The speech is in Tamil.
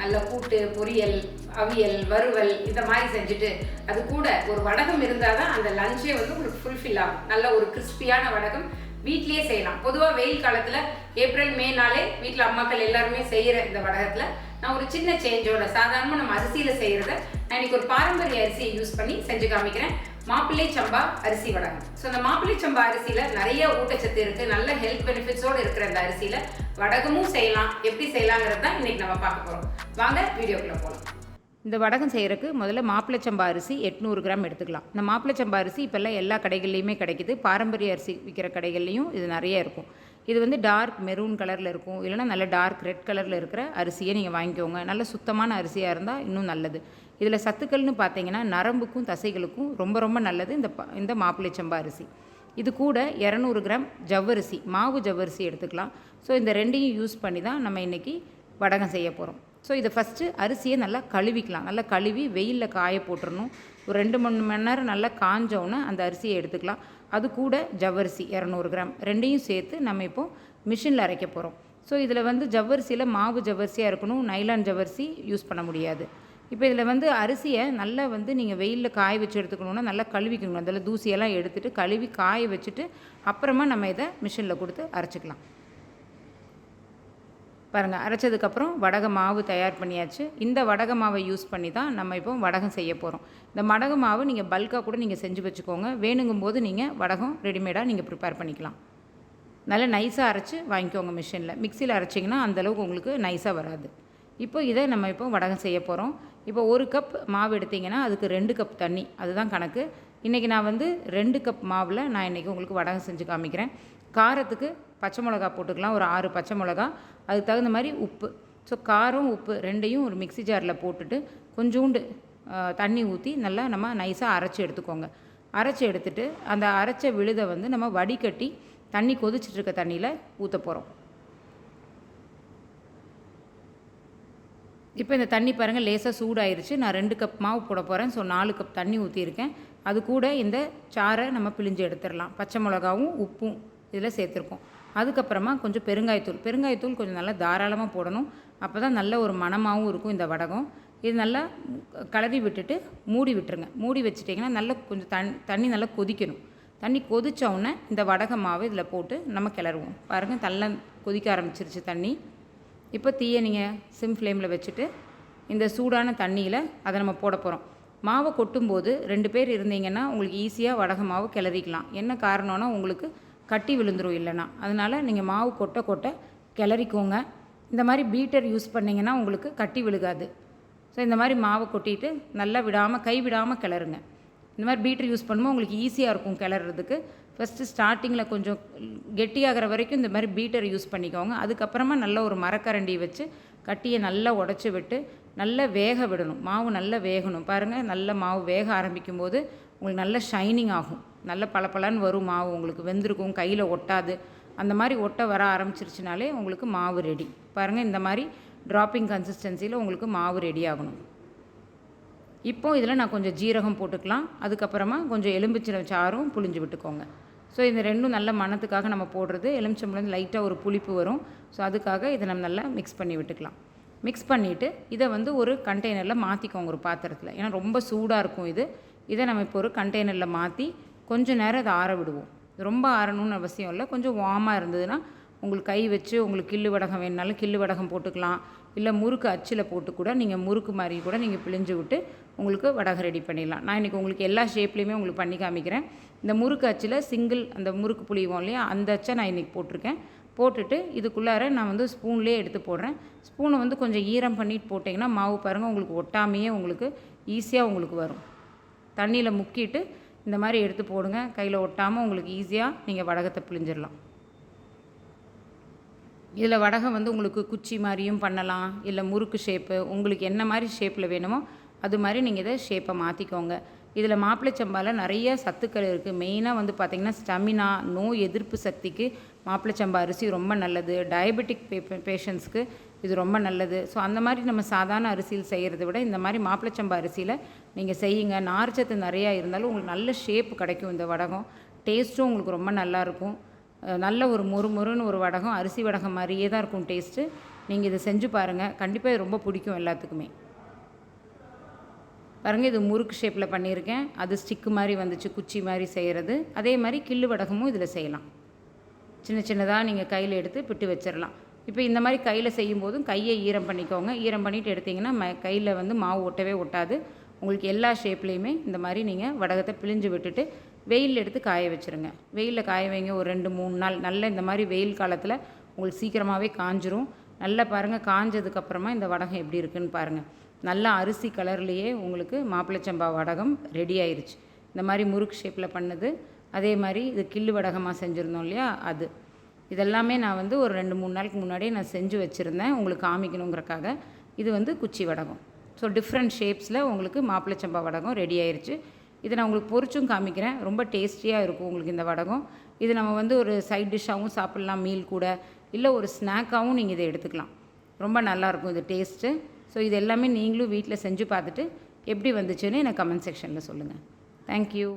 நல்ல கூட்டு, பொரியல், அவியல், வறுவல் இந்த மாதிரி செஞ்சுட்டு அது கூட ஒரு வடகம் இருந்தால் தான் அந்த லஞ்சே வந்து உங்களுக்கு ஃபுல்ஃபில் ஆகும். நல்ல ஒரு கிறிஸ்பியான வடகம் வீட்லேயே செய்யலாம். பொதுவாக வெயில் காலத்தில் ஏப்ரல் மே நாளே வீட்டில் அம்மாக்கள் எல்லாருமே செய்கிற இந்த வடகத்தில் நான் ஒரு சின்ன சேஞ்சோட சாதாரணமாக நம்ம அரிசியில் செய்கிறத நான் இன்னைக்கு ஒரு பாரம்பரிய அரிசியை யூஸ் பண்ணி செஞ்சு காமிக்கிறேன். மாப்பிள்ளை சம்பா அரிசி வடகம். ஸோ இந்த மாப்பிள்ளை சம்பா அரிசியில் நிறைய ஊட்டச்சத்து இருக்குது, நல்ல ஹெல்த் பெனிஃபிட்ஸோடு இருக்கிற இந்த அரிசியில் வடகமும் செய்யலாம். எப்படி செய்யலாங்கிறது தான் இன்றைக்கி நம்ம பார்க்க போகிறோம். வாங்க வீடியோக்குள்ளே போகலாம். இந்த வடகம் செய்கிறதுக்கு முதல்ல மாப்பிள்ளை சம்பா அரிசி 800 கிராம் எடுத்துக்கலாம். இந்த மாப்பிள்ளை சம்பா அரிசி இப்போல்லாம் எல்லா கடைகள்லையுமே கிடைக்குது. பாரம்பரிய அரிசி விற்கிற கடைகள்லையும் இது நிறைய இருக்கும். இது வந்து டார்க் மெரூன் கலரில் இருக்கும், இல்லைனா நல்ல டார்க் ரெட் கலரில் இருக்கிற அரிசியை நீங்கள் வாங்கிக்கோங்க. நல்ல சுத்தமான அரிசியாக இருந்தால் இன்னும் நல்லது. இதில் சத்துக்கள்னு பார்த்தீங்கன்னா நரம்புக்கும் தசைகளுக்கும் ரொம்ப ரொம்ப நல்லது இந்த மாப்பிள்ளை சம்பா அரிசி. இது கூட 200 கிராம் ஜவ்வரிசி, மாவு ஜவ்வரிசி எடுத்துக்கலாம். ஸோ இந்த ரெண்டையும் யூஸ் பண்ணி தான் நம்ம இன்றைக்கி வடகம் செய்ய போகிறோம். ஸோ இதை ஃபஸ்ட்டு அரிசியை நல்லா கழுவிக்கலாம். நல்லா கழுவி வெயிலில் காய போட்டுடணும். ஒரு 2-3 மணி நேரம் நல்லா காஞ்சோன்னே அந்த அரிசியை எடுத்துக்கலாம். அது கூட ஜவ்வரிசி 200 கிராம் ரெண்டையும் சேர்த்து நம்ம இப்போது மிஷினில் அரைக்க போகிறோம். ஸோ இதில் வந்து ஜவ்வரிசியில் மாவு ஜவ்வரிசியாக இருக்கணும், நைலான் ஜவ்வரிசி யூஸ் பண்ண முடியாது. இப்போ இதில் வந்து அரிசியை நல்லா வந்து நீங்கள் வெயிலில் காய வச்சு எடுத்துக்கணுன்னா நல்லா கழுவிக்கணும். அதில் தூசியெல்லாம் எடுத்துகிட்டு கழுவி காய வச்சுட்டு அப்புறமா நம்ம இதை மிஷினில் கொடுத்து அரைச்சிக்கலாம். பாருங்கள், அரைச்சதுக்கப்புறம் வடக மாவு தயார் பண்ணியாச்சு. இந்த வடக மாவை யூஸ் பண்ணி தான் நம்ம இப்போ வடகம் செய்ய போகிறோம். இந்த வடக மாவு நீங்கள் பல்காக கூட நீங்கள் செஞ்சு வச்சுக்கோங்க. வேணுங்கும் போது நீங்கள் வடகம் ரெடிமேடாக நீங்கள் ப்ரிப்பேர் பண்ணிக்கலாம். நல்லா நைஸாக அரைச்சி வாங்கிக்கோங்க மிஷினில். மிக்சியில் அரைச்சிங்கன்னா அந்தளவுக்கு உங்களுக்கு நைஸாக வராது. இப்போ இதை நம்ம இப்போ வடகம் செய்ய போகிறோம். இப்போ 1 கப் மாவு எடுத்திங்கன்னா அதுக்கு 2 கப் தண்ணி, அதுதான் கணக்கு. இன்றைக்கி நான் வந்து 2 கப் மாவில் நான் இன்றைக்கி உங்களுக்கு வடகம் செஞ்சு காமிக்கிறேன். காரத்துக்கு பச்சை மிளகா போட்டுக்கலாம், ஒரு 6 பச்சை மிளகா. அதுக்கு தகுந்த மாதிரி உப்பு. ஸோ காரம் உப்பு ரெண்டையும் ஒரு மிக்ஸி ஜாரில் போட்டுட்டு கொஞ்சோண்டு தண்ணி ஊற்றி நல்லா நம்ம நைஸாக அரைச்சி எடுத்துக்கோங்க. அரைச்சி எடுத்துகிட்டு அந்த அரைச்ச விழுதை வந்து நம்ம வடிகட்டி தண்ணி கொதிச்சிட்ருக்க தண்ணியில் ஊற்ற போகிறோம். இப்போ இந்த தண்ணி பாருங்கள் லேசாக சூடாயிருச்சு. நான் 2 கப் மாவு போட போகிறேன். ஸோ 4 கப் தண்ணி ஊற்றியிருக்கேன். அது கூட இந்த சாறை நம்ம பிழிஞ்சு எடுத்துடலாம். பச்சை மிளகாவும் உப்பும் இதில் சேர்த்துருக்கோம். அதுக்கப்புறமா கொஞ்சம் பெருங்காயத்தூள் கொஞ்சம் நல்லா தாராளமாக போடணும். அப்போ தான் நல்ல ஒரு மணமாகவும் இருக்கும் இந்த வடகம். இது நல்லா கலரி விட்டுட்டு மூடி விட்டுருங்க. மூடி வச்சுட்டிங்கன்னா நல்லா கொஞ்சம் தண்ணி நல்லா கொதிக்கணும். தண்ணி கொதித்தோடனே இந்த வடக மாவு இதில் போட்டு நம்ம கிளறுவோம். பாருங்கள், நல்லா கொதிக்க ஆரம்பிச்சிருச்சு தண்ணி. இப்போ தீயை நீங்கள் சிம் ஃப்ளேமில் வச்சுட்டு இந்த சூடான தண்ணியில் அதை நம்ம போட போகிறோம். மாவை கொட்டும்போது 2 பேர் இருந்தீங்கன்னா உங்களுக்கு ஈஸியாக வடக மாவு கிளறிக்கலாம். என்ன காரணம்னா உங்களுக்கு கட்டி விழுந்துடும் இல்லைனா. அதனால் நீங்கள் மாவு கொட்ட கிளறிக்கோங்க. இந்த மாதிரி பீட்டர் யூஸ் பண்ணிங்கன்னா உங்களுக்கு கட்டி விழுகாது. ஸோ இந்த மாதிரி மாவை கொட்டிட்டு நல்லா கை விடாமல் கிளறுங்க. இந்த மாதிரி பீட்டர் யூஸ் பண்ணும்போது உங்களுக்கு ஈஸியாக இருக்கும் கிளறதுக்கு. ஃபஸ்ட்டு ஸ்டார்டிங்கில் கொஞ்சம் கெட்டியாகிற வரைக்கும் இந்த மாதிரி பீட்டர் யூஸ் பண்ணிக்கோங்க. அதுக்கப்புறமா நல்ல ஒரு மரக்கரண்டி வச்சு கட்டியை நல்லா உடச்சி விட்டு நல்லா வேக விடணும். மாவு நல்லா வேகணும். பாருங்கள், நல்ல மாவு வேக ஆரம்பிக்கும் போது உங்களுக்கு நல்ல ஷைனிங் ஆகும். நல்ல பளபளன்னு வரும் மாவு. உங்களுக்கு வெந்திருக்கும், கையில் ஒட்டாது. அந்த மாதிரி ஒட்ட வர ஆரம்பிச்சிருச்சுனாலே உங்களுக்கு மாவு ரெடி. பாருங்கள், இந்த மாதிரி ட்ராப்பிங் கன்சிஸ்டன்சியில் உங்களுக்கு மாவு ரெடி ஆகணும். இப்போது இதில் நான் கொஞ்சம் ஜீரகம் போட்டுக்கலாம். அதுக்கப்புறமா கொஞ்சம் எலும்பிச்சை சாறும் புளிஞ்சு விட்டுக்கோங்க. ஸோ இந்த ரெண்டும் நல்ல மணத்துக்காக நம்ம போடுறது. எலுமிச்சம்பழம் லைட்டாக ஒரு புளிப்பு வரும். ஸோ அதுக்காக இதை நம்ம நல்லா மிக்ஸ் பண்ணி விட்டுக்கலாம். மிக்ஸ் பண்ணிவிட்டு இதை வந்து ஒரு கண்டெய்னரில் மாற்றிக்கோங்க, ஒரு பாத்திரத்தில். ஏன்னா ரொம்ப சூடாக இருக்கும் இது. இதை நம்ம இப்போ ஒரு கண்டெய்னரில் மாற்றி கொஞ்சம் நேரம் அதை ஆற விடுவோம். ரொம்ப ஆறணும்னு அவசியம் இல்லை. கொஞ்சம் வார்மாக இருந்ததுன்னா உங்களுக்கு கை வச்சு உங்களுக்கு கிள்ளு வடகம் வேணுனாலும் கிள்ளு வடகம் போட்டுக்கலாம். இல்லை முறுக்கு அச்சில் போட்டு கூட நீங்கள் முறுக்கு மாதிரி கூட நீங்கள் பிழிஞ்சு விட்டு உங்களுக்கு வடகம் ரெடி பண்ணிடலாம். நான் இன்றைக்கி உங்களுக்கு எல்லா ஷேப்லேயுமே உங்களுக்கு பண்ணி காமிக்கிறேன். இந்த முறுக்கு அச்சில் அந்த முறுக்கு புளிவோம் இல்லையா, அந்த அச்சை நான் இன்றைக்கி போட்டிருக்கேன். போட்டுட்டு இதுக்குள்ளார நான் வந்து ஸ்பூன்லேயே எடுத்து போடுறேன். ஸ்பூனை வந்து கொஞ்சம் ஈரம் பண்ணிட்டு போட்டிங்கன்னா மாவு பாருங்கள் உங்களுக்கு ஒட்டாமையே உங்களுக்கு ஈஸியாக உங்களுக்கு வரும். தண்ணியில் முக்கிட்டு இந்த மாதிரி எடுத்து போடுங்க. கையில் ஒட்டாமல் உங்களுக்கு ஈஸியாக நீங்கள் வடகத்தை பிழிஞ்சிடலாம். இதில் வடகம் வந்து உங்களுக்கு குச்சி மாதிரியும் பண்ணலாம், இல்லை முறுக்கு ஷேப்பு, உங்களுக்கு என்ன மாதிரி ஷேப்பில் வேணுமோ அது மாதிரி நீங்கள் இதை ஷேப்பை மாற்றிக்கோங்க. இதில் மாப்பிள்ளை சம்பாவில் நிறைய சத்துக்கள் இருக்குது. மெயினாக வந்து பார்த்திங்கன்னா ஸ்டமினா, நோய் எதிர்ப்பு சக்திக்கு மாப்பிள்ளை சம்பா அரிசி ரொம்ப நல்லது. டயபெட்டிக் பேஷண்ட்ஸ்க்கு இது ரொம்ப நல்லது. ஸோ அந்த மாதிரி நம்ம சாதாரண அரிசியில் செய்கிறத விட இந்த மாதிரி மாப்பிள்ளை சம்பா அரிசியில் நீங்கள் செய்யுங்க. நார்ச்சத்து நிறையா இருந்தாலும் உங்களுக்கு நல்ல ஷேப் கிடைக்கும். இந்த வடகம் டேஸ்ட்டும் உங்களுக்கு ரொம்ப நல்லாயிருக்கும். நல்ல ஒரு மொறுமொறுன்னு ஒரு வடகம், அரிசி வடகம் மாதிரியே தான் இருக்கும் டேஸ்ட்டு. நீங்கள் இதை செஞ்சு பாருங்கள், கண்டிப்பாக இது ரொம்ப பிடிக்கும் எல்லாத்துக்குமே. பாருங்கள், இது முறுக்கு ஷேப்பில் பண்ணியிருக்கேன். அது ஸ்டிக்கு மாதிரி வந்துச்சு, குச்சி மாதிரி செய்கிறது. அதே மாதிரி கிள்ளு வடகமும் இதில் செய்யலாம். சின்ன சின்னதாக நீங்கள் கையில் எடுத்து பிட்டு வச்சிடலாம். இப்போ இந்த மாதிரி கையில் செய்யும்போதும் கையை ஈரம் பண்ணிக்கோங்க. ஈரம் பண்ணிவிட்டு எடுத்திங்கன்னா கையில் வந்து மாவு ஒட்டவே ஒட்டாது. உங்களுக்கு எல்லா ஷேப்லேயுமே இந்த மாதிரி நீங்கள் வடகத்தை பிழிஞ்சு விட்டுட்டு வெயிலில் எடுத்து காய வச்சுருங்க. வெயிலில் காய வைங்க ஒரு 2-3 நாள். நல்ல இந்த மாதிரி வெயில் காலத்தில் உங்களுக்கு சீக்கிரமாகவே காஞ்சிரும். நல்லா பாருங்கள், காஞ்சதுக்கப்புறமா இந்த வடகம் எப்படி இருக்குதுன்னு பாருங்கள். நல்லா அரிசி கலர்லேயே உங்களுக்கு மாப்பிள்ளை சம்பா வடகம் ரெடி ஆயிடுச்சு. இந்த மாதிரி முறுக்கு ஷேப்பில் பண்ணது. அதே மாதிரி இது கிள்ளு வடகமாக செஞ்சுருந்தோம் இல்லையா, அது இதெல்லாமே நான் வந்து ஒரு 2-3 நாளுக்கு முன்னாடியே நான் செஞ்சு வச்சுருந்தேன் உங்களுக்கு காமிக்கணுங்கிறக்காக. இது வந்து குச்சி வடகம். ஸோ டிஃப்ரெண்ட் ஷேப்ஸில் உங்களுக்கு மாப்பிள்ளை சம்பா வடகம் ரெடி ஆயிடுச்சு. இதை நான் உங்களுக்கு பொரிச்சும் காமிக்கிறேன். ரொம்ப டேஸ்டியாக இருக்கும் உங்களுக்கு இந்த வடகம். இது நம்ம வந்து ஒரு சைட் டிஷ்ஷாகவும் சாப்பிட்லாம், மீல் கூட, இல்லை ஒரு ஸ்நாக்காகவும் நீங்கள் இதை எடுத்துக்கலாம். ரொம்ப நல்லாயிருக்கும் இது டேஸ்ட்டு. ஸோ இது எல்லாமே நீங்களும் வீட்டில் செஞ்சு பார்த்துட்டு எப்படி வந்துச்சுன்னு எனக்கு கமெண்ட் செக்ஷனில் சொல்லுங்கள். தேங்க்யூ.